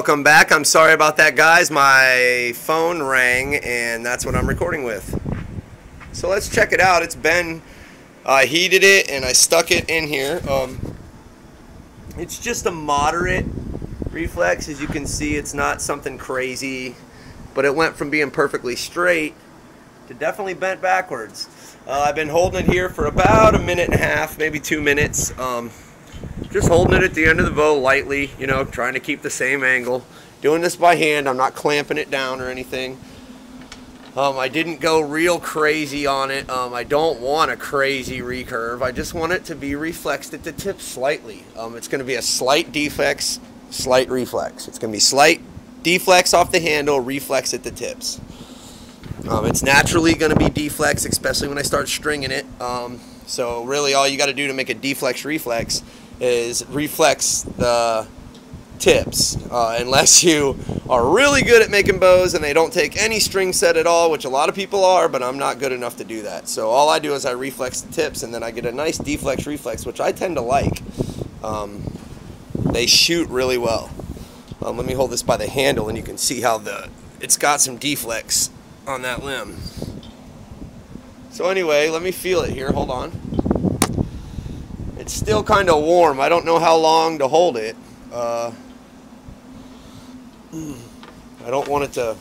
welcome back. I'm sorry about that, guys. My phone rang, and that's what I'm recording with. So let's check it out. It's been, I heated it, and I stuck it in here. It's just a moderate reflex. As you can see, it's not something crazy, but it went from being perfectly straight to definitely bent backwards. I've been holding it here for about a minute and a half, maybe 2 minutes. Just holding it at the end of the bow lightly, you know, trying to keep the same angle. Doing this by hand. I'm not clamping it down or anything. I didn't go real crazy on it. I don't want a crazy recurve. I just want it to be reflexed at the tip slightly. It's going to be a slight deflex, slight reflex. It's going to be slight deflex off the handle, reflex at the tips. It's naturally going to be deflex, especially when I start stringing it. So really all you got to do to make a deflex reflex is reflex the tips, unless you are really good at making bows and they don't take any string set at all, which a lot of people are, but I'm not good enough to do that. So all I do is I reflex the tips, and then I get a nice deflex reflex, which I tend to like. They shoot really well. Let me hold this by the handle, and you can see how it's got some deflex on that limb. So anyway, let me feel it here. Hold on. It's still kind of warm. I don't know how long to hold it. I don't want it to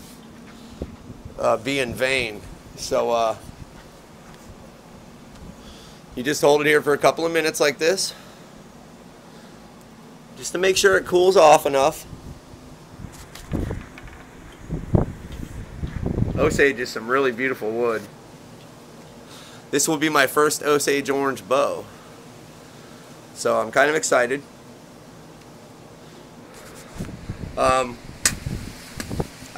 be in vain. So you just hold it here for a couple of minutes like this, just to make sure it cools off enough. Osage is some really beautiful wood. This will be my first Osage orange bow, so I'm kind of excited.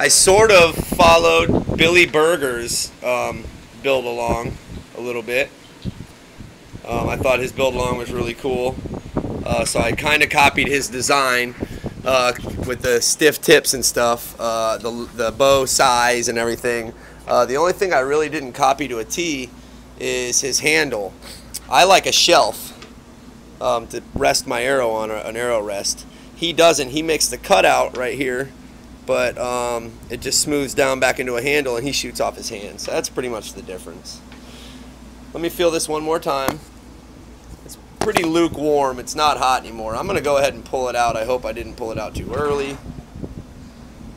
I sort of followed Billy Berger's build along a little bit. I thought his build along was really cool, so I kind of copied his design with the stiff tips and stuff, the bow size and everything. The only thing I really didn't copy to a T is his handle. I like a shelf to rest my arrow on, an arrow rest. He doesn't. He makes the cutout right here, but it just smooths down back into a handle, and he shoots off his hand. So that's pretty much the difference. Let me feel this one more time. It's pretty lukewarm. It's not hot anymore. I'm going to go ahead and pull it out. I hope I didn't pull it out too early.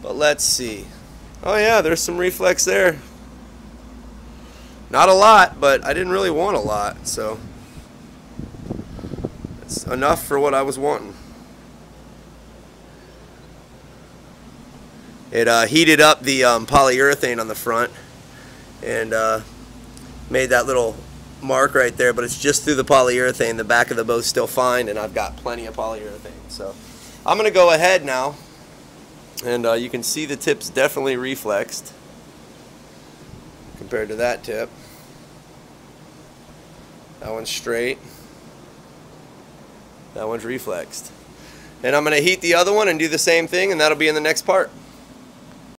But let's see. Oh yeah, there's some reflex there. Not a lot, but I didn't really want a lot, so it's enough for what I was wanting. It heated up the polyurethane on the front and made that little mark right there, but it's just through the polyurethane. The back of the bow's still fine, and I've got plenty of polyurethane. So I'm going to go ahead now, and you can see the tip's definitely reflexed compared to that tip. That one's straight. That one's reflexed. And I'm going to heat the other one and do the same thing, and that'll be in the next part.